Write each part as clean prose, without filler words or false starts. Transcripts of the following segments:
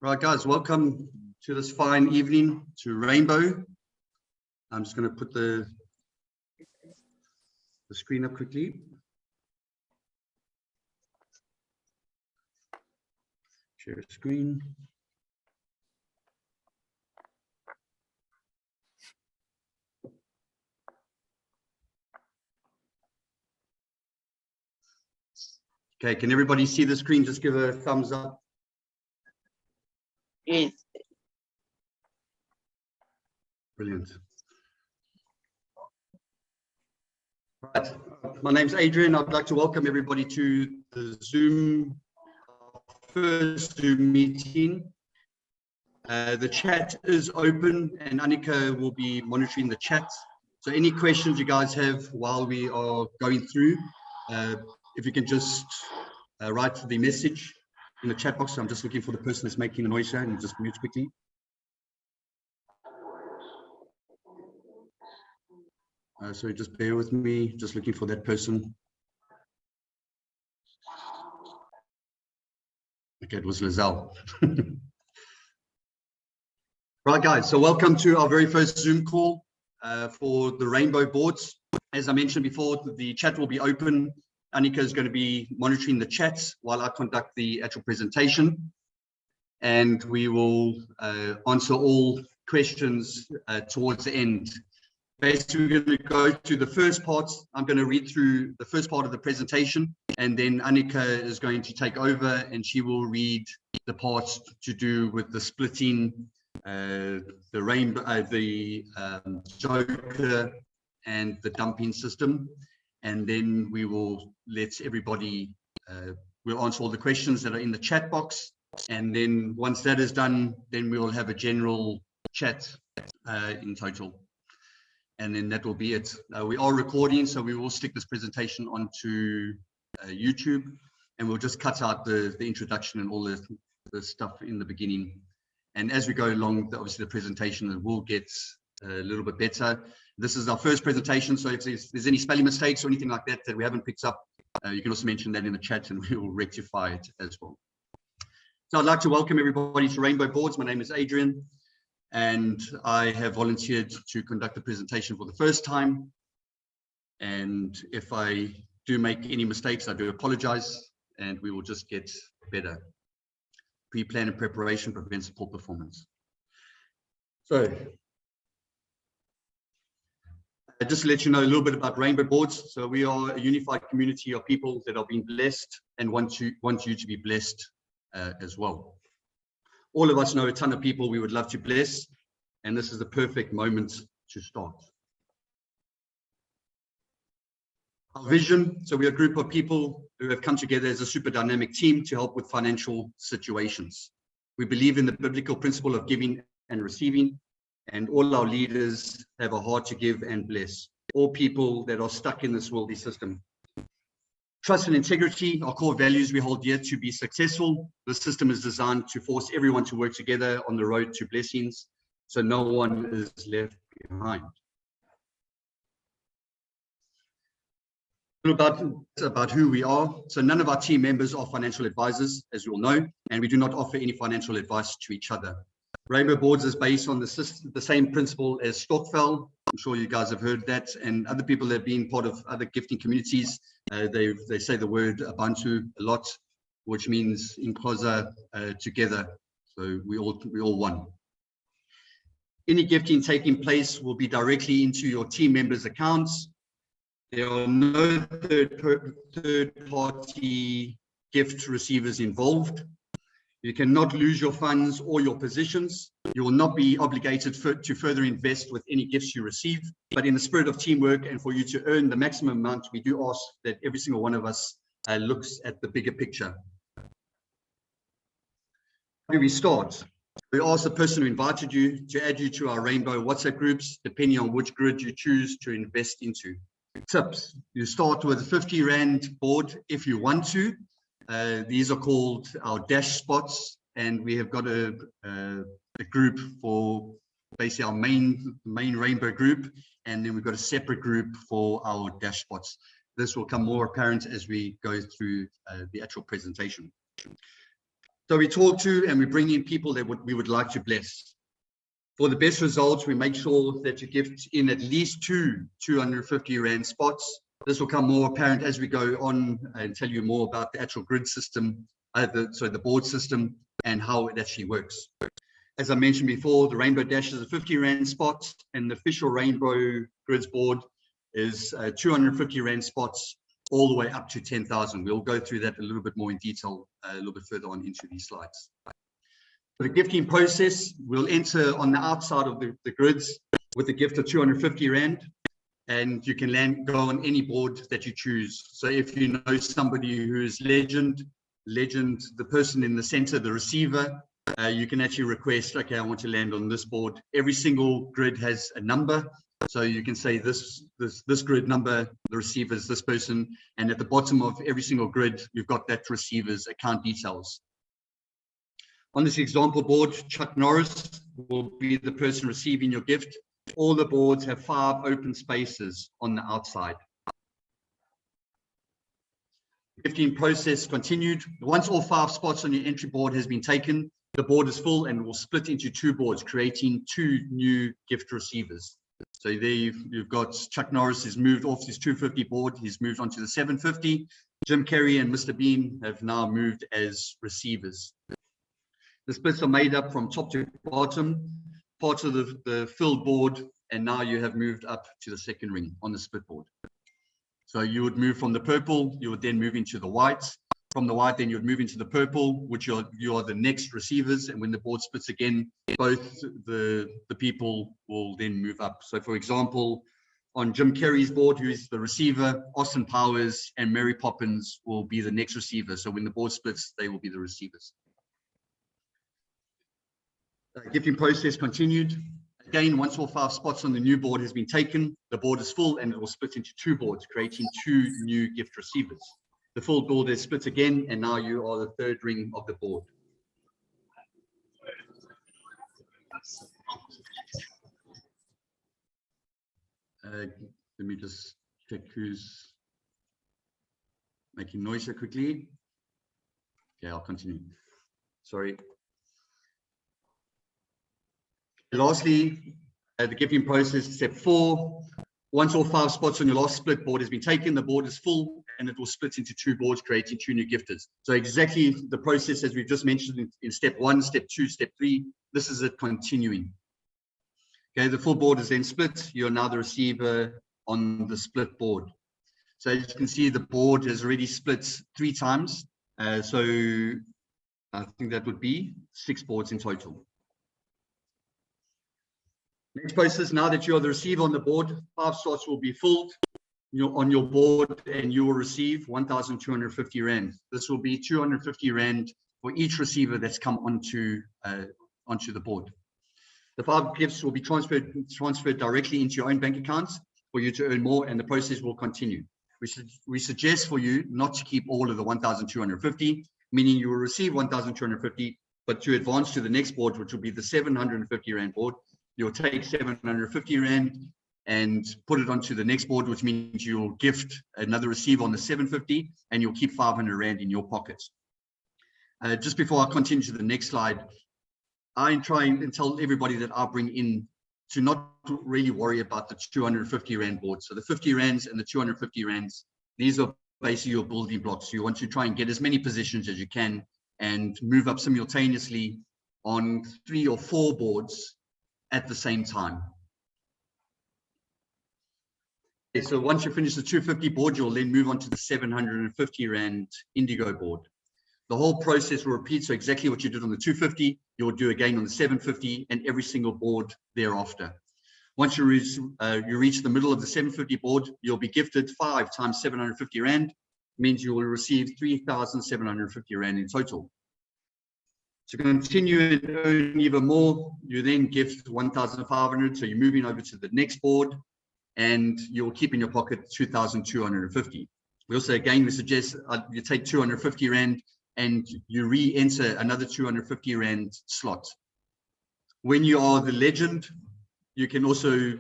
Right, guys, welcome to this fine evening to Rainbow. I'm just going to put the screen up quickly. Share screen. Okay, can everybody see the screen? Just give a thumbs up. Yes. Brilliant. Right. My name's Adrian. I'd like to welcome everybody to the first Zoom meeting. The chat is open and Annika will be monitoring the chat. So any questions you guys have while we are going through, if you can just write the message in the chat box. I'm just looking for the person that's making the noise here and just mute quickly. So just bear with me, just looking for that person. Okay, it was Lizelle. Right, guys, so welcome to our very first Zoom call for the Rainbow boards. As I mentioned before, the chat will be open. Annika is going to be monitoring the chats while I conduct the actual presentation. And we will answer all questions towards the end. Basically, we're going to go to the first part. I'm going to read through the first part of the presentation, and then Annika is going to take over and she will read the parts to do with the splitting, the rainbow, the joker, and the dumping system. And then we will let everybody, we'll answer all the questions that are in the chat box. And then once that is done, then we will have a general chat in total. And then that will be it. We are recording, so we will stick this presentation onto YouTube, and we'll just cut out the introduction and all the stuff in the beginning. And as we go along, obviously the presentation will get a little bit better. This is our first presentation, so if there's any spelling mistakes or anything like that that we haven't picked up, you can also mention that in the chat and we will rectify it as well. So I'd like to welcome everybody to Rainbow Boards. My name is Adrian, and I have volunteered to conduct the presentation for the first time. And if I do make any mistakes, I do apologize, and we will just get better. Pre-plan and preparation prevents poor performance. So, just to let you know a little bit about Rainbow Boards. So we are a unified community of people that are being blessed and want you to be blessed as well. All of us know a ton of people we would love to bless, and this is the perfect moment to start. Our vision, so we're a group of people who have come together as a super dynamic team to help with financial situations. We believe in the biblical principle of giving and receiving, and all our leaders have a heart to give and bless all people that are stuck in this worldly system. Trust and integrity are core values we hold dear. To be successful, the system is designed to force everyone to work together on the road to blessings, so no one is left behind. A little about who we are. So none of our team members are financial advisors, as you all know, and we do not offer any financial advice to each other. Rainbow Boards is based on the same principle as Stokvel. I'm sure you guys have heard that, and other people that have been part of other gifting communities, they say the word Abantu a lot, which means Inkoza, together. So we all one. Any gifting taking place will be directly into your team members' accounts. There are no third-party gift receivers involved. You cannot lose your funds or your positions. You will not be obligated to further invest with any gifts you receive. But in the spirit of teamwork and for you to earn the maximum amount, we do ask that every single one of us looks at the bigger picture. How do we start? We ask the person who invited you to add you to our Rainbow WhatsApp groups, depending on which grid you choose to invest into. Tips: you start with a 50 Rand board if you want to. These are called our dash spots, and we have got a group for basically our main Rainbow group, and then we've got a separate group for our dash spots. This will come more apparent as we go through the actual presentation. So we talk to and we bring in people that we would like to bless. For the best results, we make sure that you gift in at least 250 Rand spots. This will come more apparent as we go on and tell you more about the actual grid system, the board system, and how it actually works. As I mentioned before, the Rainbow Dash is a 50 Rand spot, and the official Rainbow Grids board is 250 Rand spots all the way up to 10,000. We'll go through that a little bit more in detail a little bit further on into these slides. For the gifting process, we'll enter on the outside of the grids with a gift of 250 Rand, and you can go on any board that you choose. So if you know somebody who is legend, the person in the center, the receiver, you can actually request, okay, I want to land on this board. Every single grid has a number. So you can say this grid number, the receiver is this person. And at the bottom of every single grid, you've got that receiver's account details. On this example board, Chuck Norris will be the person receiving your gift. All the boards have 5 open spaces on the outside. Gifting process continued. Once all 5 spots on your entry board has been taken, the board is full and will split into 2 boards, creating 2 new gift receivers. So there you've got Chuck Norris has moved off his 250 board. He's moved on to the 750. Jim Carrey and Mr. Bean have now moved as receivers. The splits are made up from top to bottom, parts of the filled board, and now you have moved up to the second ring on the split board. So you would move from the purple, you would then move into the white. From the white, then you would move into the purple, which you are the next receivers. And when the board splits again, both the people will then move up. So for example, on Jim Carrey's board, who is the receiver, Austin Powers and Mary Poppins will be the next receiver. So when the board splits, they will be the receivers. Gifting process continued. Again, once all 5 spots on the new board has been taken, the board is full and it will split into 2 boards, creating 2 new gift receivers. The full board is split again, and now you are the 3rd ring of the board. Let me just check who's making noise here quickly. Okay, I'll continue. Sorry. Lastly, the gifting process, step 4. Once all 5 spots on your last split board has been taken, the board is full and it will split into 2 boards, creating 2 new gifters. So exactly the process as we've just mentioned in step 1, step 2, step 3, this is it continuing. Okay, the full board is then split. You're now the receiver on the split board. So as you can see, the board has already split 3 times. So I think that would be 6 boards in total. Next process, now that you are the receiver on the board, 5 slots will be filled on your board and you will receive 1,250 Rand. This will be 250 Rand for each receiver that's come onto the board. The 5 gifts will be transferred directly into your own bank accounts for you to earn more, and the process will continue. We suggest for you not to keep all of the 1,250, meaning you will receive 1,250, but to advance to the next board, which will be the 750 Rand board, you'll take 750 Rand and put it onto the next board, which means you'll gift another receiver on the 750 and you'll keep 500 Rand in your pockets. Just before I continue to the next slide, I try and tell everybody that I bring in to not really worry about the 250 Rand board. So the 50 Rands and the 250 Rands, these are basically your building blocks. You want to try and get as many positions as you can and move up simultaneously on 3 or 4 boards at the same time. Okay, so once you finish the 250 board, you'll then move on to the 750 Rand Indigo board. The whole process will repeat, so exactly what you did on the 250, you'll do again on the 750 and every single board thereafter. Once you reach the middle of the 750 board, you'll be gifted 5 times 750 Rand, means you will receive 3,750 Rand in total. To continue and earn even more, you then gift 1,500, so you're moving over to the next board, and you'll keep in your pocket 2,250. We also, again, we suggest you take 250 Rand and you re-enter another 250 Rand slot. When you are the legend, you can also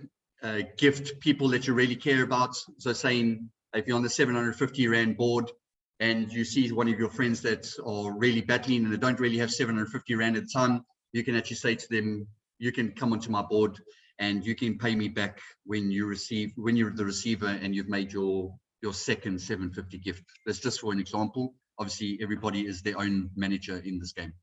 gift people that you really care about. So saying If you're on the 750 Rand board and you see one of your friends that are really battling and they don't really have 750 Rand at the time, you can actually say to them, you can come onto my board and you can pay me back when you're the receiver and you've made your second 750 gift. That's just for an example. Obviously, everybody is their own manager in this game.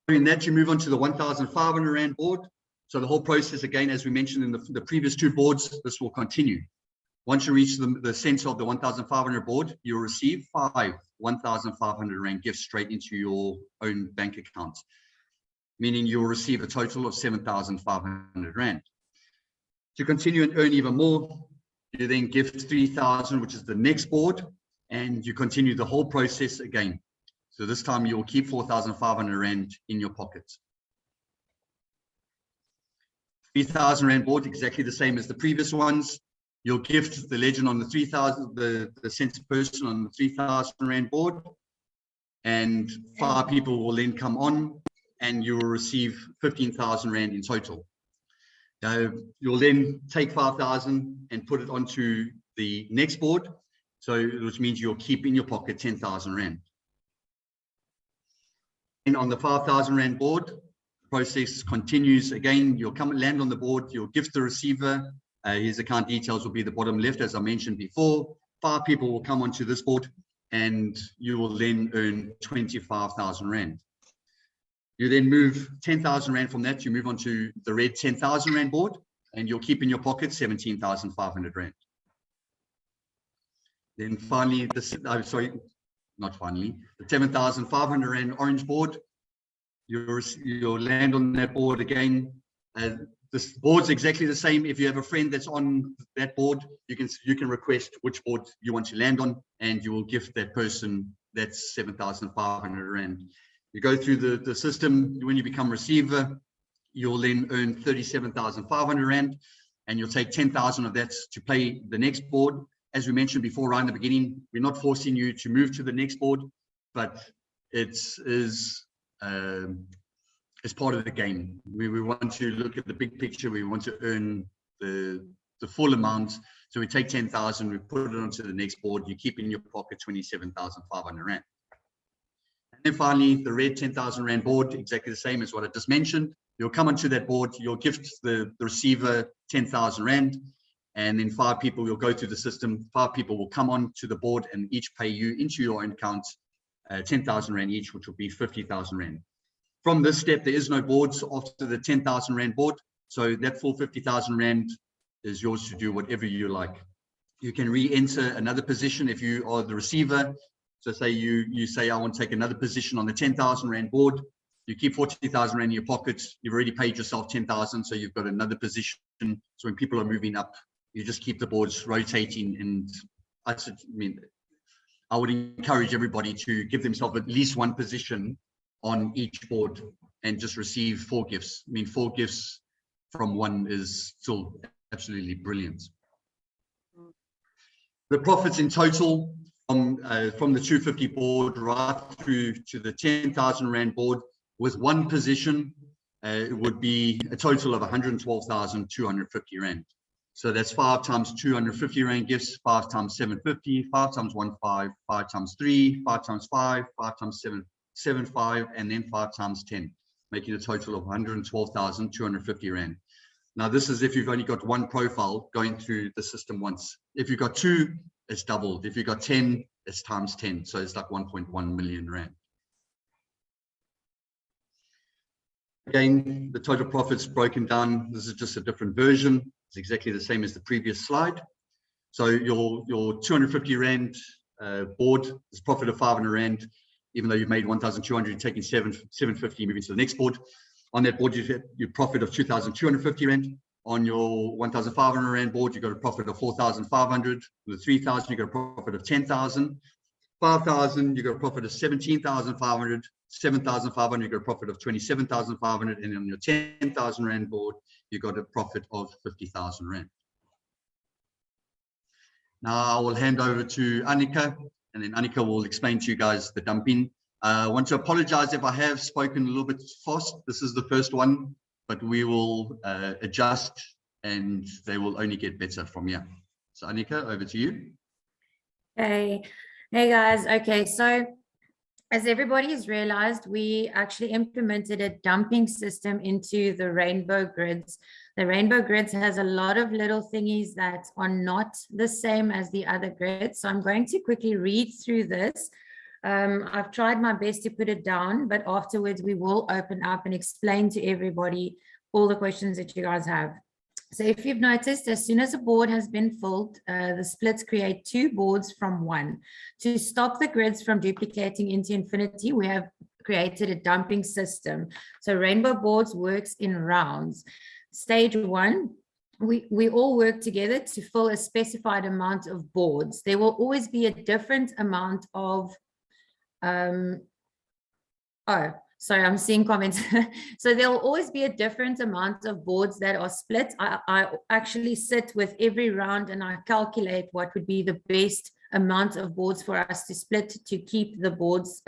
In that, you move on to the 1,500 Rand board. So the whole process, again, as we mentioned in the previous two boards, this will continue. Once you reach the center of the 1,500 board, you'll receive 5 1,500 Rand gifts straight into your own bank account, meaning you'll receive a total of 7,500 Rand. To continue and earn even more, you then gift 3,000, which is the next board, and you continue the whole process again. So this time you'll keep 4,500 Rand in your pocket. 3,000 Rand board, exactly the same as the previous ones. You'll gift the legend on the 3,000, the center person on the 3,000 Rand board, and 5 people will then come on, and you will receive 15,000 Rand in total. You'll then take 5,000 and put it onto the next board, which means you'll keep in your pocket 10,000 Rand. And on the 5,000 Rand board, the process continues again. You'll come and land on the board, you'll gift the receiver. His account details will be the bottom left, as I mentioned before. 5 people will come onto this board, and you will then earn 25,000 Rand. You then move 10,000 Rand from that, you move on to the red 10,000 Rand board, and you'll keep in your pocket 17,500 Rand. Then finally, the 7,500 Rand orange board, you'll land on that board again. This board's exactly the same. If you have a friend that's on that board, you can request which board you want to land on, and you will gift that person that's 7,500 Rand. You go through the system. When you become receiver, you'll then earn 37,500 Rand, and you'll take 10,000 of that to play the next board. As we mentioned before, right in the beginning, we're not forcing you to move to the next board, but it's part of the game. We want to look at the big picture. We want to earn the full amount. So we take 10,000, we put it onto the next board. You keep in your pocket 27,500 Rand. And then finally, the red 10,000 Rand board, exactly the same as what I just mentioned. You'll come onto that board, you'll gift the receiver 10,000 Rand, and then 5 people will go through the system. 5 people will come on to the board and each pay you into your own account 10,000 Rand each, which will be 50,000 Rand. From this step, there is no boards after the 10,000 Rand board. So that full 50,000 Rand is yours to do whatever you like. You can re-enter another position if you are the receiver. So say you say, I want to take another position on the 10,000 Rand board. You keep 40,000 Rand in your pocket. You've already paid yourself 10,000. So you've got another position. So when people are moving up, you just keep the boards rotating. And I would encourage everybody to give themselves at least one position on each board and just receive 4 gifts. 4 gifts from one is still absolutely brilliant. The profits in total from the 250 board right through to the 10,000 Rand board with one position, it would be a total of 112,250 Rand. So that's 5 times 250 Rand gifts, 5 times 750, 5 times 15, 5 times 3, 5 times 5, 5 times 7, 5, and then 5 times 10, making a total of 112,250 Rand. Now, this is if you've only got one profile going through the system once. If you've got 2, it's doubled. If you've got 10, it's times 10. So it's like 1.1 million Rand. Again, the total profits broken down. This is just a different version. It's exactly the same as the previous slide. So your 250 Rand board is profit of 500 Rand. Even though you've made 1,200, you're taking 750, moving to the next board. On that board, you get your profit of 2,250 Rand. On your 1,500 Rand board, you got a profit of 4,500. With 3,000, you got a profit of 10,000. 5,000, you got a profit of 17,500. 7,500, you got a profit of 27,500. And on your 10,000 Rand board, you got a profit of 50,000 Rand. Now I will hand over to Annika, and then Annika will explain to you guys the dumping. I want to apologize if I have spoken a little bit fast. This is the first one, but we will adjust and they will only get better from here. So Annika, over to you. Hey guys. Okay, so as everybody has realized, we actually implemented a dumping system into the rainbow grids. The rainbow grids has a lot of little thingies that are not the same as the other grids. So I'm going to quickly read through this. I've tried my best to put it down, but afterwards we will open up and explain to everybody all the questions that you guys have. So if you've noticed, as soon as a board has been filled, the splits create 2 boards from 1. To stop the grids from duplicating into infinity, we have created a dumping system. So rainbow boards works in rounds. Stage 1, we all work together to fill a specified amount of boards. There will always be a different amount of, sorry, I'm seeing comments. So there will always be a different amount of boards that are split. I actually sit with every round and I calculate what would be the best amount of boards for us to split to keep the boards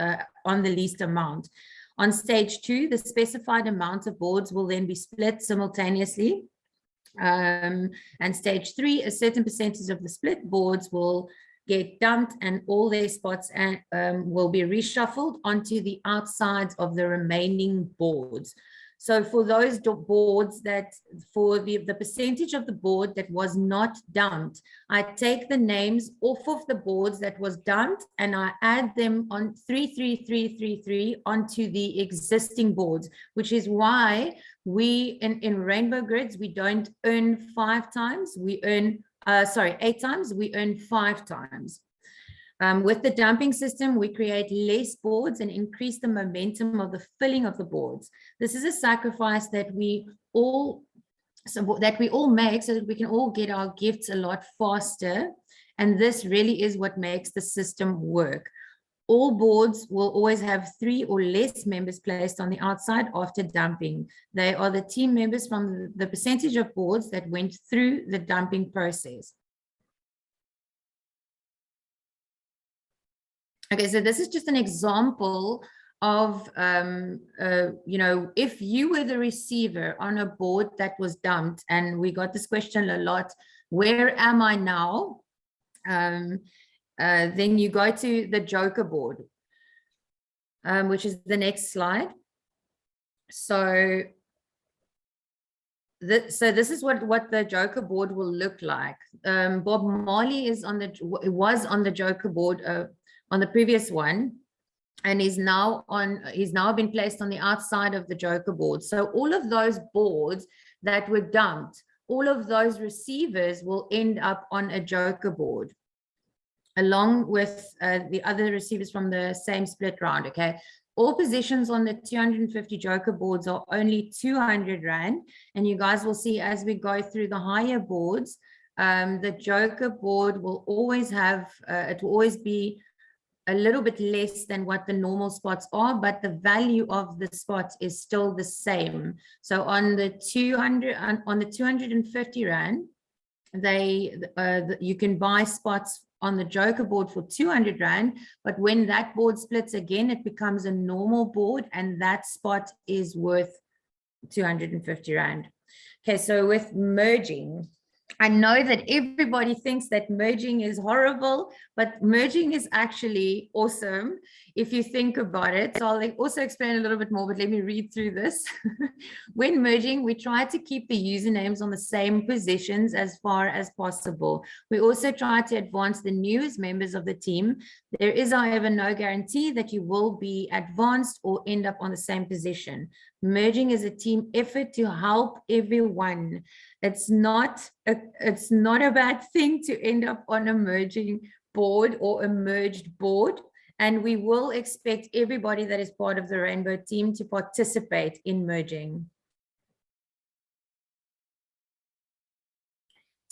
on the least amount. On stage 2, the specified amount of boards will then be split simultaneously. And stage 3, a certain percentage of the split boards will get dumped and all their spots and will be reshuffled onto the outsides of the remaining boards. So for those boards that, for the percentage of the board that was not dumped, I take the names off of the boards that was dumped and I add them on 33333 onto the existing boards, which is why we in rainbow grids, we don't earn 5 times, we earn 8 times, we earn 5 times. With the dumping system, we create less boards and increase the momentum of the filling of the boards. This is a sacrifice that we all make so that we can all get our gifts a lot faster. And this really is what makes the system work. All boards will always have 3 or less members placed on the outside after dumping. They are the team members from the percentage of boards that went through the dumping process. Okay, so this is just an example of, if you were the receiver on a board that was dumped, and we got this question a lot, where am I now? Then you go to the joker board, which is the next slide. So this is what the joker board will look like. Bob Marley was on the joker board on the previous one, and he's now been placed on the outside of the joker board. So all of those boards that were dumped, all of those receivers will end up on a joker board, along with the other receivers from the same split round. Okay, all positions on the 250 joker boards are only 200 Rand, and you guys will see as we go through the higher boards, the joker board will always have it will always be a little bit less than what the normal spots are, but the value of the spots is still the same. So on the 250 Rand, you can buy spots on the joker board for 200 Rand, but when that board splits again, it becomes a normal board and that spot is worth 250 Rand. Okay, so with merging, I know that everybody thinks that merging is horrible, but merging is actually awesome if you think about it. So I'll also explain a little bit more, but let me read through this. When merging, we try to keep the usernames on the same positions as far as possible. We also try to advance the newest members of the team. There is, however, no guarantee that you will be advanced or end up on the same position. Merging is a team effort to help everyone. It's not a bad thing to end up on a merging board or a merged board. And we will expect everybody that is part of the Rainbow team to participate in merging.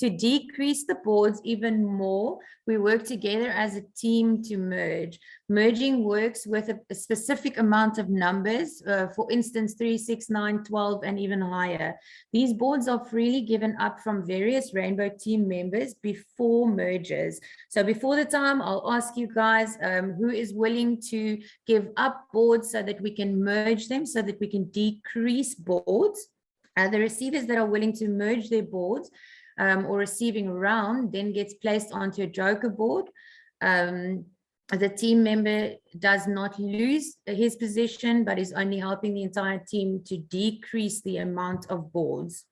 To decrease the boards even more, we work together as a team to merge. Merging works with a specific amount of numbers, for instance, 3, 6, 9, 12, and even higher. These boards are freely given up from various Rainbow team members before mergers. So before the time, I'll ask you guys who is willing to give up boards so that we can merge them, so that we can decrease boards. The receivers that are willing to merge their boards or receiving around then gets placed onto a joker board. The team member does not lose his position, but is only helping the entire team to decrease the amount of boards.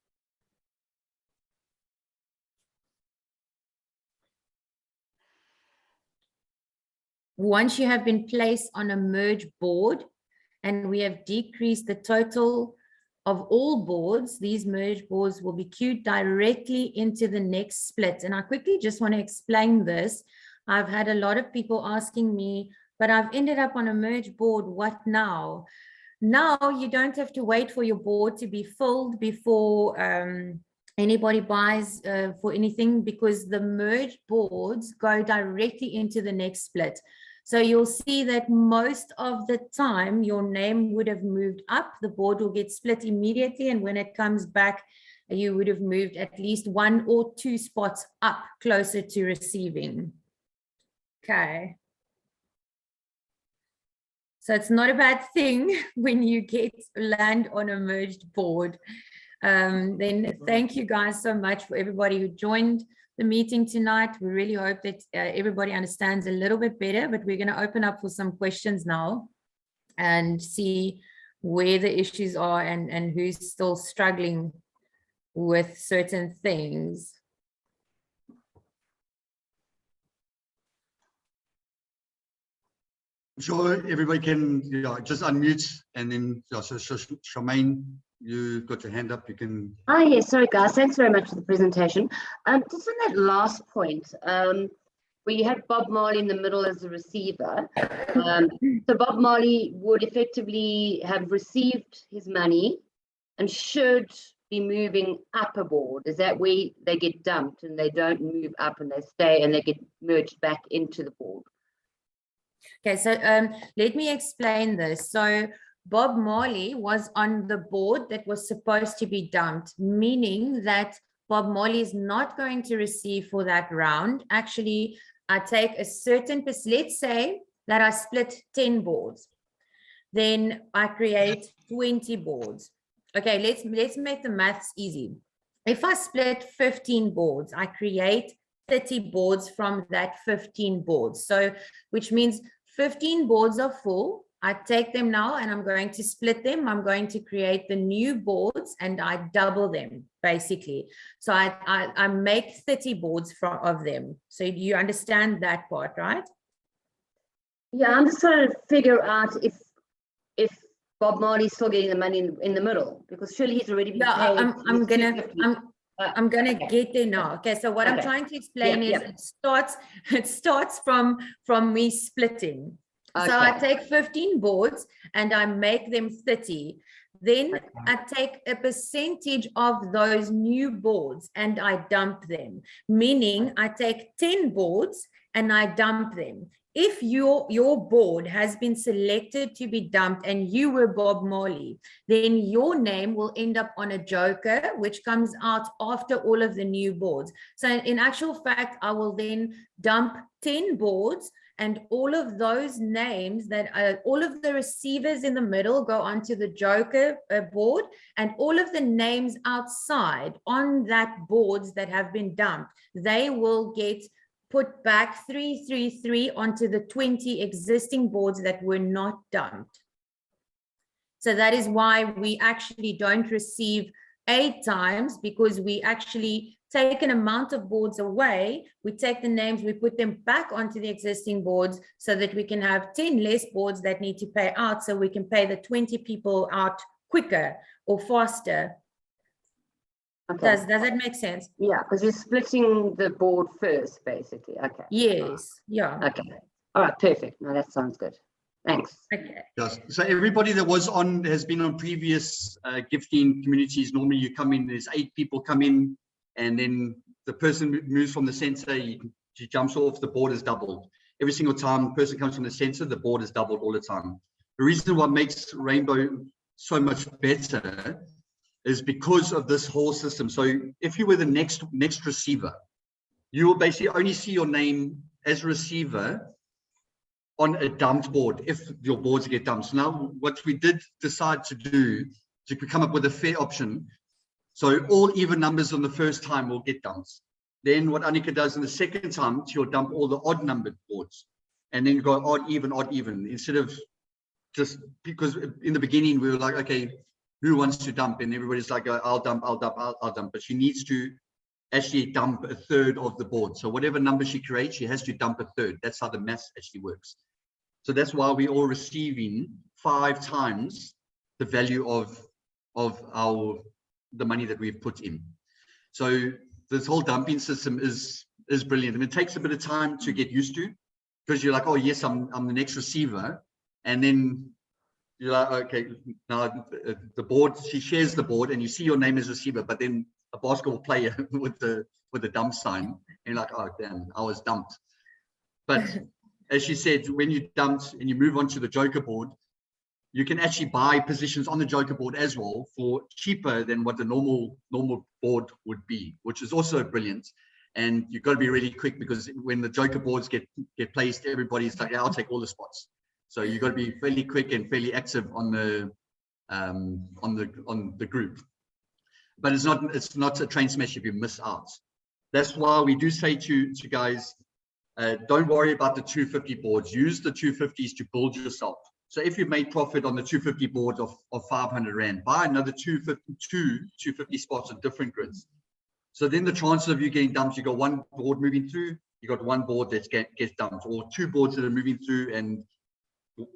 Once you have been placed on a merge board and we have decreased the total of all boards, these merge boards will be queued directly into the next split. And I quickly just want to explain this. I've had a lot of people asking me, but I've ended up on a merge board, what now? Now you don't have to wait for your board to be filled before anybody buys for anything, because the merged boards go directly into the next split. So you'll see that most of the time your name would have moved up, the board will get split immediately, and when it comes back, you would have moved at least 1 or 2 spots up closer to receiving. Okay. So it's not a bad thing when you land on a merged board. Then thank you guys so much for everybody who joined the meeting tonight. We really hope that everybody understands a little bit better, but we're going to open up for some questions now and see where the issues are and who's still struggling with certain things. I'm sure everybody can just unmute, and then so Charmaine, you've got your hand up. You can. Oh, yes, sorry, guys. Thanks very much for the presentation. Just on that last point, where you had Bob Marley in the middle as the receiver. So Bob Marley would effectively have received his money and should be moving up a board. Is that where they get dumped and they don't move up and they stay and they get merged back into the board? Okay, so let me explain this. So Bob Marley was on the board that was supposed to be dumped, meaning that Bob Marley is not going to receive for that round. Actually, I take a certain percent, let's say that I split 10 boards. Then I create 20 boards. Okay, let's make the maths easy. If I split 15 boards, I create 30 boards from that 15 boards. So, which means 15 boards are full. I take them now and I'm going to split them. I'm going to create the new boards and I double them basically. So I make 30 boards of them. So you understand that part, right? Yeah, I'm just trying to figure out if Bob Marley's still getting the money in the middle, because surely he's already been paid. I'm gonna get there now. Okay, so what I'm trying to explain is it starts from me splitting. Okay. So I take 15 boards and I make them 30. Then I take a percentage of those new boards and I dump them, meaning I take 10 boards and I dump them. If your board has been selected to be dumped and you were Bob Marley, then your name will end up on a joker, which comes out after all of the new boards. So in actual fact, I will then dump 10 boards, and all of those names that all of the receivers in the middle go onto the joker board, and all of the names outside on that boards that have been dumped, they will get put back 333 onto the 20 existing boards that were not dumped. So that is why we actually don't receive 8 times, because we actually take an amount of boards away, we take the names, we put them back onto the existing boards so that we can have 10 less boards that need to pay out, so we can pay the 20 people out quicker or faster. Okay. Does that make sense? Yeah, because you're splitting the board first, basically. Okay. Yes. Yeah. Okay. All right. Perfect. No, that sounds good. Thanks. Okay. Yes. So everybody that has been on previous gifting communities, normally you come in, there's 8 people come in, and then the person moves from the center, he jumps off, the board is doubled. Every single time the person comes from the center, the board is doubled all the time. The reason what makes Rainbow so much better is because of this whole system. So if you were the next receiver, you will basically only see your name as receiver on a dumped board if your boards get dumped. So now what we did decide to do to come up with a fair option So all even numbers on the first time will get dumped. Then what Annika does in the second time, she'll dump all the odd numbered boards, and then go odd, even, instead of just, because in the beginning we were like, okay, who wants to dump? And everybody's like, I'll dump. But she needs to actually dump a third of the board. So whatever number she creates, she has to dump a third. That's how the math actually works. So that's why we're all receiving 5 times the value of the money that we've put in. So this whole dumping system is brilliant, and it takes a bit of time to get used to, because you're like, oh yes, I'm the next receiver, and then you're like, okay, now the board, she shares the board, and you see your name as receiver, but then a basketball player with the dump sign, and you're like, oh damn, I was dumped. But as she said, when you dumped and you move on to the joker board, you can actually buy positions on the joker board as well for cheaper than what the normal board would be, which is also brilliant. And you've got to be really quick, because when the joker boards get placed, everybody's like, yeah, I'll take all the spots. So you've got to be fairly quick and fairly active on the group. But it's not a train smash if you miss out. That's why we do say to guys, don't worry about the 250 boards. Use the 250s to build yourself. So if you've made profit on the 250 board of 500 Rand, buy another 250 spots on different grids. So then the chances of you getting dumped, you got one board moving through, you got one board that gets dumped, or 2 boards that are moving through,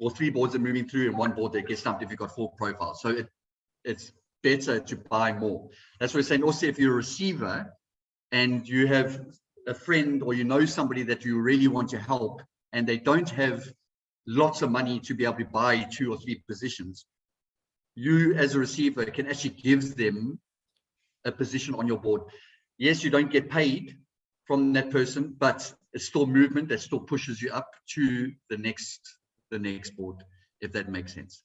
or 3 boards that are moving through, and 1 board that gets dumped if you've got 4 profiles. So it's better to buy more. That's what we're saying. Also, if you're a receiver and you have a friend, or you know somebody that you really want to help, and they don't have lots of money to be able to buy 2 or 3 positions, you as a receiver can actually give them a position on your board. Yes, you don't get paid from that person, but it's still movement that still pushes you up to the next board, if that makes sense.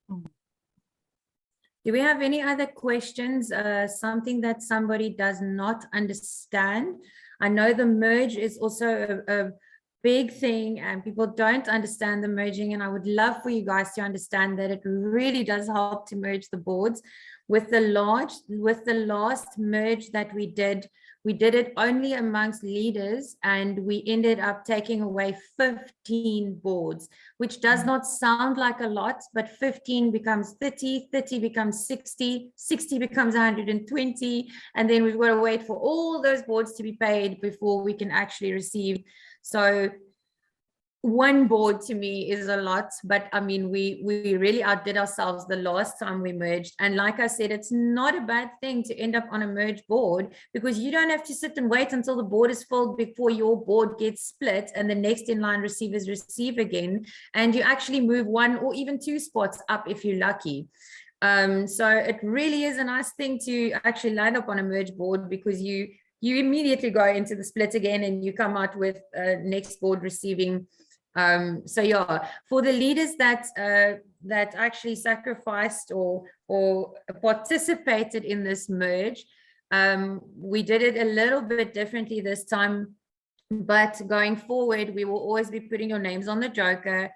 Do we have any other questions? Something that somebody does not understand? I know the merge is also a big thing, and people don't understand the merging, and I would love for you guys to understand that it really does help to merge the boards. With the last merge that we did it only amongst leaders, and we ended up taking away 15 boards, which does not sound like a lot, but 15 becomes 30, 30 becomes 60, 60 becomes 120, and then we've got to wait for all those boards to be paid before we can actually receive. So 1 board to me is a lot, but I mean, we really outdid ourselves the last time we merged. And like I said, it's not a bad thing to end up on a merge board, because you don't have to sit and wait until the board is filled before your board gets split and the next in line receivers receive again, and you actually move 1 or even 2 spots up if you're lucky. So it really is a nice thing to actually land up on a merge board, because you immediately go into the split again, and you come out with next board receiving. So yeah, for the leaders that actually sacrificed or participated in this merge, we did it a little bit differently this time, but going forward, we will always be putting your names on the joker.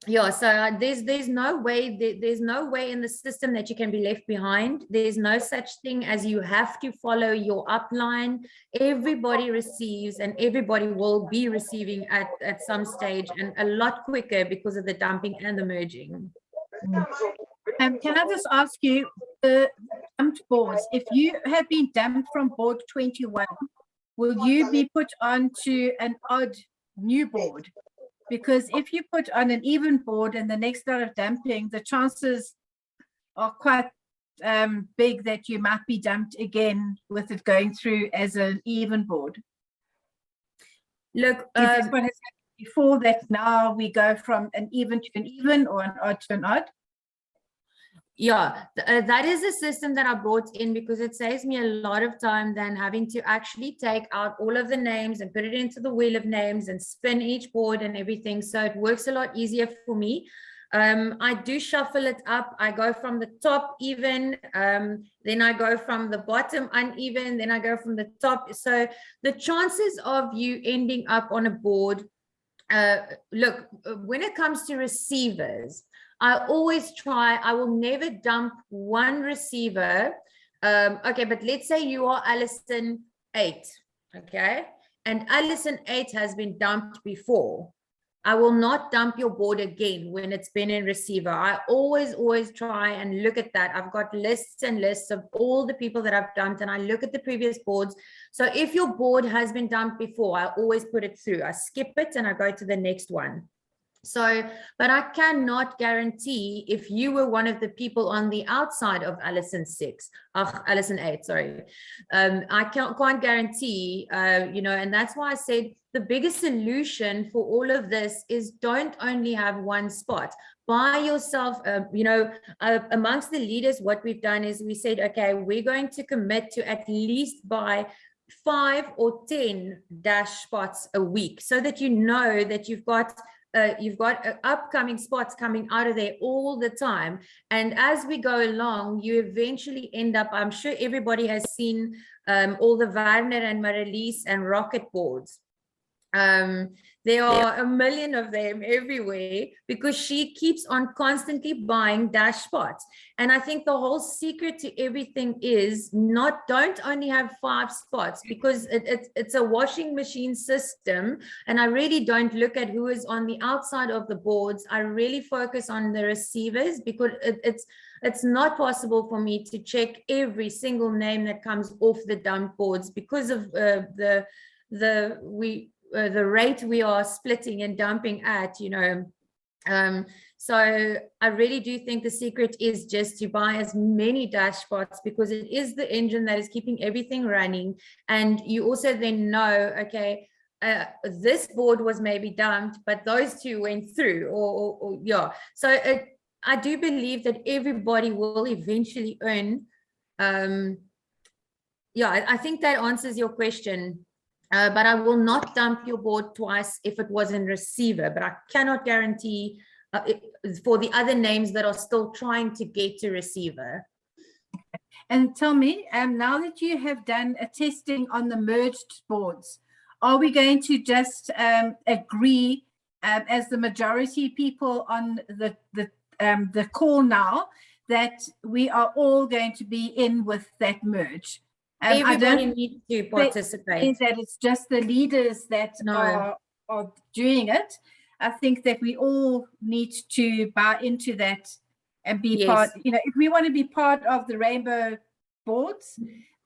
Yeah, so there's no way in the system that you can be left behind. There's no such thing as you have to follow your upline. Everybody receives, and everybody will be receiving at some stage, and a lot quicker because of the dumping and the merging. Can I just ask you, the dumped boards, if you have been dumped from board 21, will you be put onto an odd new board? Because if you put on an even board and the next lot of dumping, the chances are quite big that you might be dumped again with it going through as an even board. Look, is this what has happened before, that now we go from an even to an even, or an odd to an odd? Yeah, that is a system that I brought in because it saves me a lot of time than having to actually take out all of the names and put it into the wheel of names and spin each board and everything. So it works a lot easier for me. I do shuffle it up. I go from the top even, then I go from the bottom uneven, then I go from the top. So the chances of you ending up on a board, look, when it comes to receivers, I always try, I will never dump one receiver. Okay, but let's say you are Allison 8, okay? And Allison 8 has been dumped before. I will not dump your board again when it's been in receiver. I always try and look at that. I've got lists and lists of all the people that I've dumped, and I look at the previous boards. So if your board has been dumped before, I always put it through. I skip it and I go to the next one. So, but I cannot guarantee if you were one of the people on the outside of Allison 8, sorry. I can't guarantee, you know, and that's why I said the biggest solution for all of this is don't only have one spot. Buy yourself, you know, amongst the leaders, what we've done is we said, okay, we're going to commit to at least buy 5 or 10 dash spots a week so that you know that you've got upcoming spots coming out of there all the time. And as we go along, you eventually end up, I'm sure everybody has seen all the Werner and Marlies and rocket boards. There are a million of them everywhere because she keeps on constantly buying dash spots. And I think the whole secret to everything is don't only have 5 spots, because it's a washing machine system. And I really don't look at who is on the outside of the boards. I really focus on the receivers, because it's not possible for me to check every single name that comes off the dump boards because of the rate we are splitting and dumping at, you know. So I really do think the secret is just to buy as many dash spots, because it is the engine that is keeping everything running. And you also then know, okay, this board was maybe dumped, but those 2 went through, or yeah. So I do believe that everybody will eventually earn. Yeah, I think that answers your question. But I will not dump your board twice if it was in receiver, but I cannot guarantee for the other names that are still trying to get to receiver. And tell me, now that you have done a testing on the merged boards, are we going to just agree as the majority people on the call now that we are all going to be in with that merge? Everybody needs to participate. That it's just the leaders that are doing it. I think that we all need to buy into that and be part. You know, if we want to be part of the rainbow boards,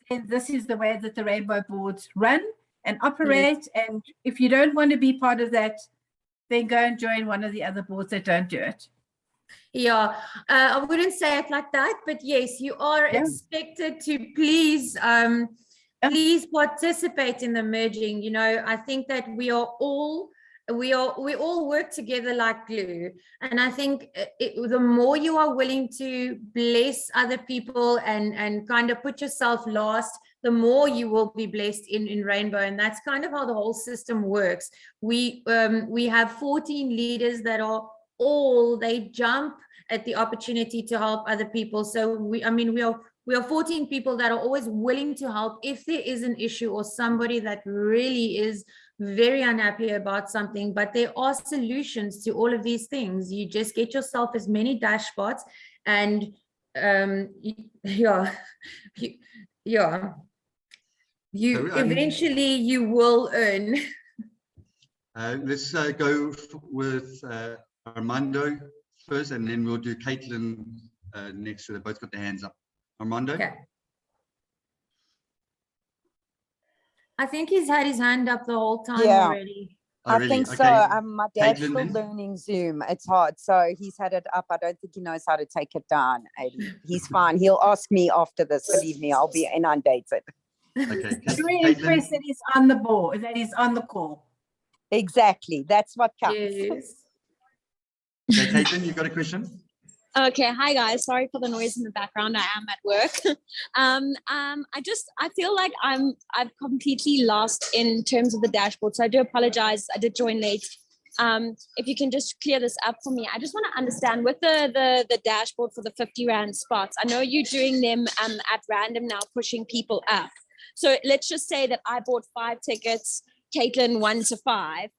then this is the way that the rainbow boards run and operate. And if you don't want to be part of that, then go and join one of the other boards that don't do it. Yeah, I wouldn't say it like that, but yes, you are expected to please participate in the merging. You know, I think that we all work together like glue, and I think the more you are willing to bless other people and kind of put yourself last, the more you will be blessed in Rainbow. And that's kind of how the whole system works. We have 14 leaders that are they jump at the opportunity to help other people. So we are 14 people that are always willing to help if there is an issue or somebody that really is very unhappy about something. But there are solutions to all of these things. You just get yourself as many dash spots, and eventually you will earn. Let's go with Armando first, and then we'll do Caitlin next. So they both got their hands up. Armando? Okay. I think he's had his hand up the whole time already. Oh, really? I think so. My dad's Caitlin, still then? learning Zoom. It's hard. So he's had it up. I don't think he knows how to take it down. He's fine. He'll ask me after this. Believe me, I'll be inundated. Okay. I'm really impressed that he's on the board, that he's on the call. Exactly. That's what counts. Yes. Okay, Caitlin, you got a question? Okay, hi guys. Sorry for the noise in the background. I am at work. I feel like I've completely lost in terms of the dashboard. So I do apologize. I did join late. If you can just clear this up for me. I just want to understand with the dashboard for the 50 Rand spots. I know you're doing them at random now, pushing people up. So let's just say that I bought 5 tickets, Caitlin 1 to 5.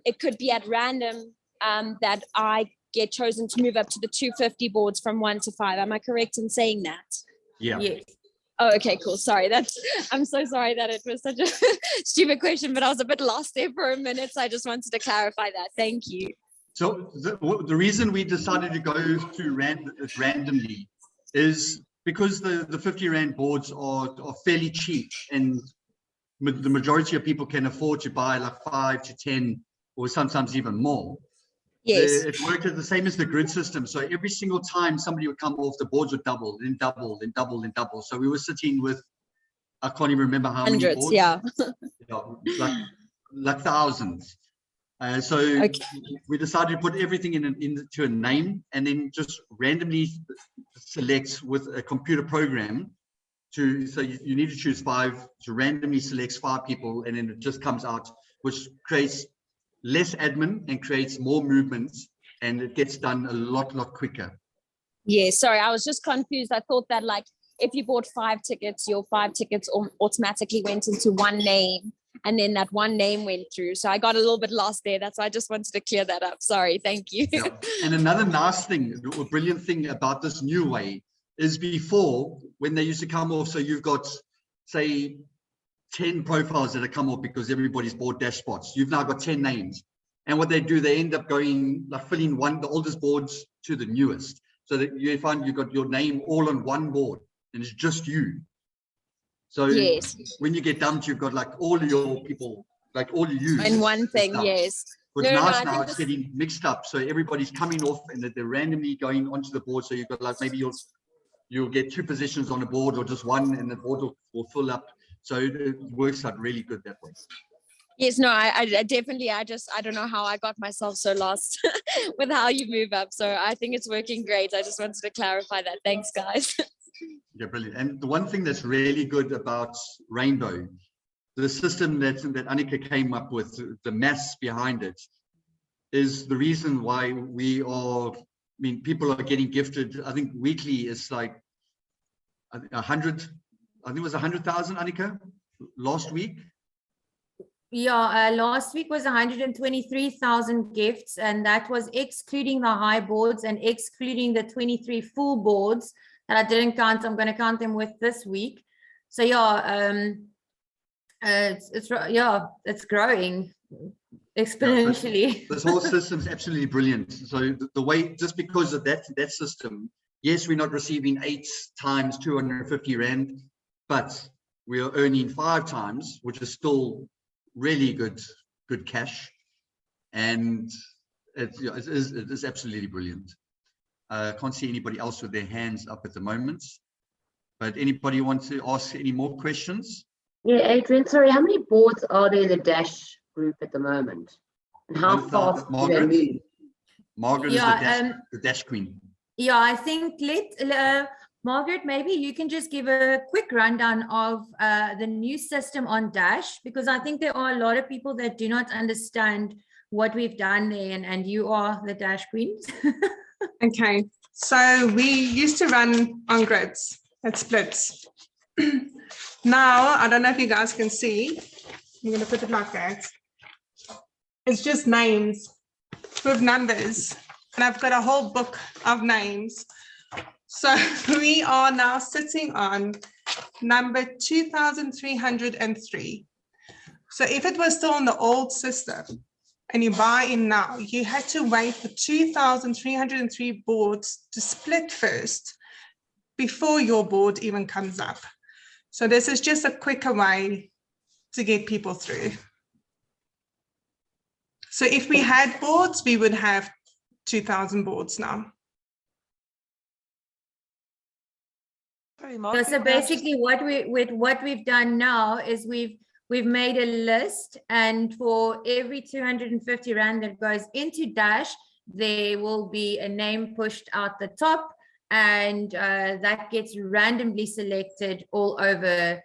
It could be at random that I get chosen to move up to the 250 boards from 1 to 5. Am I correct in saying that? Yeah. Yes. Oh, okay, cool. Sorry, I'm so sorry that it was such a stupid question, but I was a bit lost there for a minute. So I just wanted to clarify that. Thank you. So the reason we decided to go to randomly is because the 50 Rand boards are fairly cheap, and the majority of people can afford to buy like 5 to 10 or sometimes even more. Yes. It worked the same as the grid system. So every single time somebody would come off, the boards would double, then double, then double, then double. So we were sitting with, I can't even remember how many Hundreds, boards. yeah. Like thousands. So Okay. we decided to put everything into a name and then just randomly select with a computer program so you need to choose 5, to randomly selects 5 people, and then it just comes out, which creates less admin and creates more movements, and it gets done a lot quicker. Yeah, sorry, I was just confused. I thought that like if you bought 5 tickets, your 5 tickets automatically went into one name, and then that one name went through. So I got a little bit lost there. That's why I just wanted to clear that up. Sorry, thank you. Yeah. And another nice thing, or brilliant thing about this new way is before, when they used to come off, so you've got, say, 10 profiles that have come off because everybody's bought dash spots. You've now got 10 names. And what they do, they end up going, like filling the oldest boards to the newest. So that you find you've got your name all on one board, and it's just you. So yes, when you get dumped, you've got like all your people, like all you in one thing, yes. What's No, nice I now, think it's this- getting mixed up. So everybody's coming off and that they're randomly going onto the board. So you've got like, maybe you'll get 2 positions on the board or just one, and the board will fill up. So it works out really good that way. Yes, no, I definitely, I don't know how I got myself so lost with how you move up. So I think it's working great. I just wanted to clarify that. Thanks, guys. Yeah, brilliant. And the one thing that's really good about Rainbow, the system that Annika came up with, the maths behind it, is the reason why people are getting gifted. I think weekly is like 100, I think it was 100,000, Annika, last week. Yeah, last week was 123,000 gifts, and that was excluding the high boards and excluding the 23 full boards that I didn't count. I'm going to count them with this week. So yeah, it's growing exponentially. Yeah, this whole system is absolutely brilliant. So the way, just because of that system, yes, we're not receiving 8 times 250 Rand, but we are earning 5 times, which is still really good cash, and it is absolutely brilliant. I can't see anybody else with their hands up at the moment, but anybody want to ask any more questions? Yeah, Adrian, sorry, how many boards are there in the Dash group at the moment? And how fast do they move? Margaret is the Dash queen. Yeah, I think Margaret, maybe you can just give a quick rundown of the new system on Dash, because I think there are a lot of people that do not understand what we've done there, and you are the Dash queens. Okay, so we used to run on grids at splits. Now, I don't know if you guys can see, I'm going to put it like that. It's just names with numbers, and I've got a whole book of names. So we are now sitting on number 2,303. So if it was still on the old system and you buy in now, you had to wait for 2,303 boards to split first before your board even comes up. So this is just a quicker way to get people through. So if we had boards, we would have 2,000 boards now. So basically what we've done now is we've made a list, and for every 250 Rand that goes into Dash, there will be a name pushed out the top, and that gets randomly selected all over.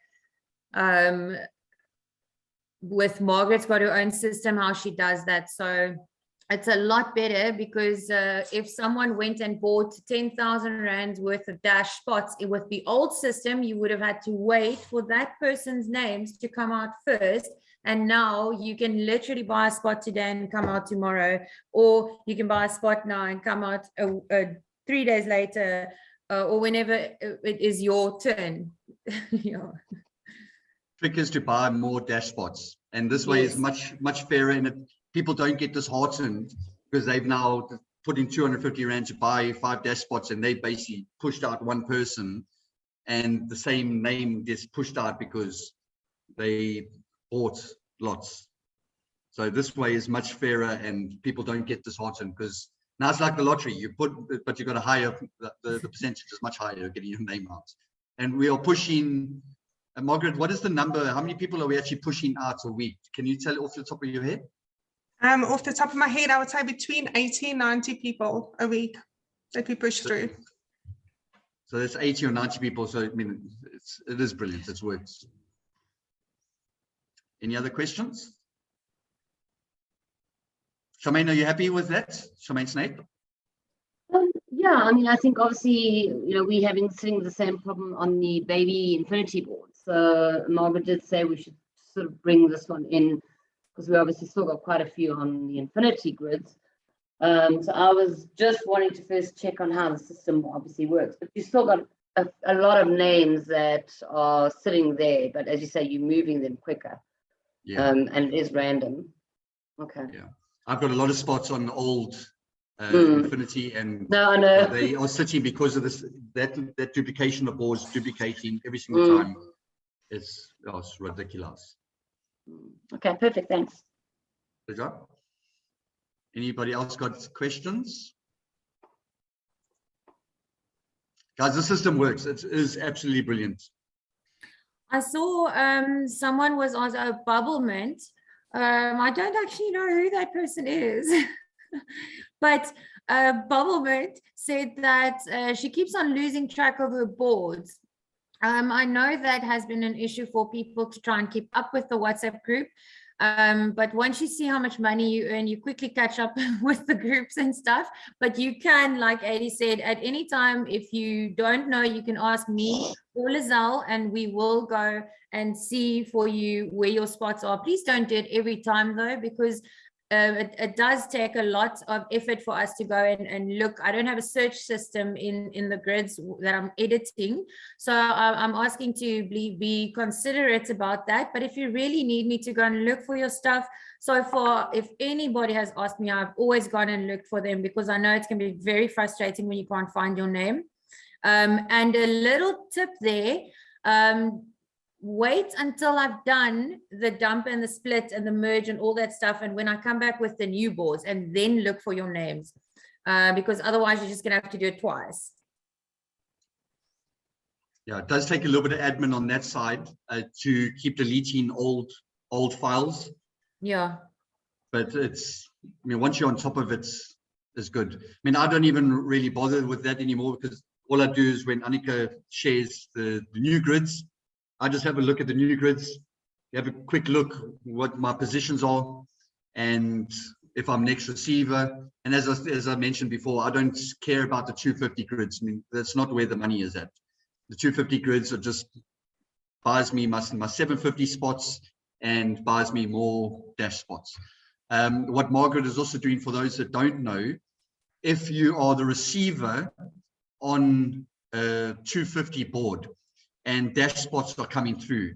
With Margaret's got her own system how she does that, so it's a lot better, because if someone went and bought 10,000 Rands worth of Dash spots with the old system, you would have had to wait for that person's names to come out first. And now you can literally buy a spot today and come out tomorrow, or you can buy a spot now and come out 3 days later, or whenever it is your turn. Yeah. Trick is to buy more dash spots, and this way is much fairer, and people don't get disheartened because they've now put in 250 rand to buy 5 dash spots, and they basically pushed out one person, and the same name gets pushed out because they bought lots. So this way is much fairer, and people don't get disheartened because now it's like the lottery. You put, but you got a higher, the percentage is much higher getting your name out. And we are pushing. Margaret, what is the number? How many people are we actually pushing out a week? Can you tell off the top of your head? Off the top of my head, I would say between 80 and 90 people a week that we push through. So that's 80 or 90 people. So I mean, it is brilliant. It's worked. Any other questions? Charmaine, are you happy with that? Charmaine Snape? Yeah, I mean, I think obviously, you know, we having sitting with the same problem on the baby infinity board. So Margaret did say we should sort of bring this one in because we obviously still got quite a few on the infinity grids. So I was just wanting to first check on how the system obviously works, but you still got a lot of names that are sitting there, but as you say, you're moving them quicker. Yeah. And it is random. Okay. Yeah. I've got a lot of spots on old infinity, and no, I know. they are sitting because of this, that duplication of boards, duplicating every single time. It's ridiculous. Okay, perfect. Thanks. Good job. Anybody else got questions? Guys, the system works. It is absolutely brilliant. I saw someone was on a bubble mint. I don't actually know who that person is, but Bubble Mint said that she keeps on losing track of her boards. I know that has been an issue for people to try and keep up with the WhatsApp group. But once you see how much money you earn, you quickly catch up with the groups and stuff. But you can, like Adi said, at any time, if you don't know, you can ask me or Lizelle, and we will go and see for you where your spots are. Please don't do it every time though, because it does take a lot of effort for us to go and look. I don't have a search system in the grids that I'm editing. So I'm asking to be considerate about that. But if you really need me to go and look for your stuff, so far, if anybody has asked me, I've always gone and looked for them, because I know it can be very frustrating when you can't find your name. And a little tip there, wait until I've done the dump and the split and the merge and all that stuff, and when I come back with the new boards, and then look for your names, because otherwise you're just gonna have to do it twice. Yeah, it does take a little bit of admin on that side to keep deleting old files. Yeah, but it's, I mean, once you're on top of it, it's good. I mean, I don't even really bother with that anymore, because all I do is when Annika shares the new grids, I just have a look at the new grids, have a quick look what my positions are, and if I'm next receiver. And as I mentioned before, I don't care about the 250 grids. I mean, that's not where the money is at. The 250 grids are just buys me my 750 spots and buys me more dash spots. What Margaret is also doing, for those that don't know, if you are the receiver on a 250 board and dash spots are coming through,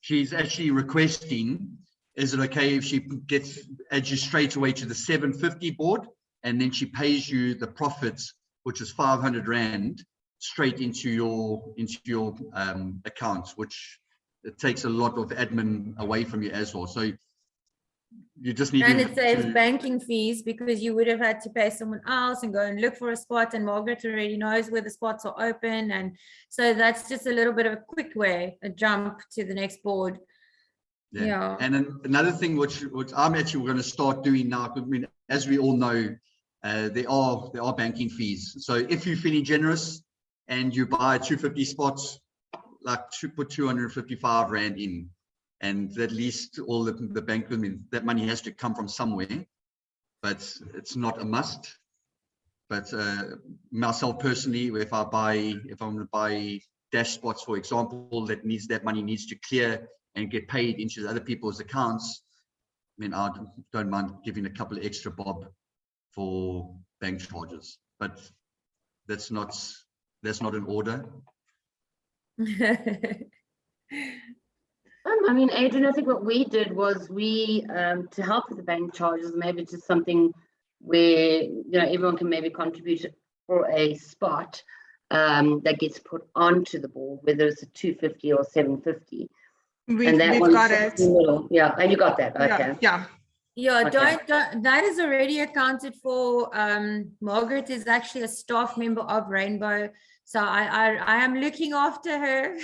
she's actually requesting, is it okay if she adds you straight away to the 750 board, and then she pays you the profits, which is 500 Rand, straight into your account, which it takes a lot of admin away from you as well. So you just need and it saves banking fees, because you would have had to pay someone else and go and look for a spot, and Margaret already knows where the spots are open, and so that's just a little bit of a quick way, a jump to the next board. Yeah. And then another thing which I'm actually going to start doing now, I mean, as we all know, there are banking fees. So if you're feeling generous and you buy 250 spots, like put 255 Rand in, and at least all the bank, I mean, that money has to come from somewhere, but it's not a must. But myself personally, if I'm going to buy dash spots, for example, that money needs to clear and get paid into other people's accounts, I mean, I don't mind giving a couple of extra bob for bank charges, but that's not in order. I mean, Adrian, I think what we did was we, to help with the bank charges, maybe just something where, everyone can maybe contribute for a spot that gets put onto the board, whether it's a 250 or 750. We've one's got in it. the middle. Yeah, and you got that. Yeah, Okay. yeah. Yeah, Okay. don't that is already accounted for. Margaret is actually a staff member of Rainbow, so I am looking after her.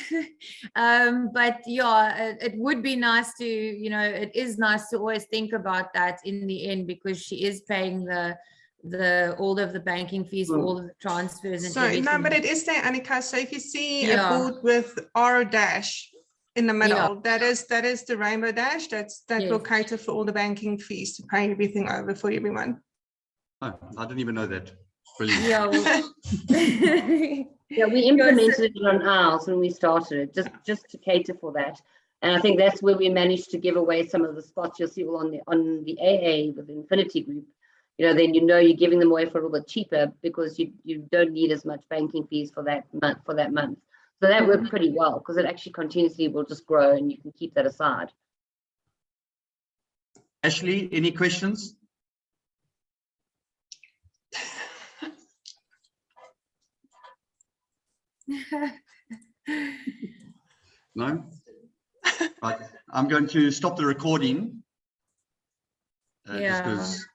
But yeah, it would be nice to, it is nice to always think about that in the end, because she is paying all of the banking fees for all of the transfers and So everything. no, but it is there, Annika. So if you see a Yeah. board with R dash in the middle, Yeah. that is the Rainbow Dash. That will Yes. cater for all the banking fees to pay everything over for everyone. Oh, I didn't even know that. Brilliant. Yeah. Well, Yeah, we implemented it on ours when we started it, just to cater for that. And I think that's where we managed to give away some of the spots you'll see on the AA with the Infinity Group. Then you're giving them away for a little bit cheaper because you don't need as much banking fees for that month. So that worked pretty well, because it actually continuously will just grow and you can keep that aside. Ashley, any questions? No? Right, I'm going to stop the recording. Just Yeah. because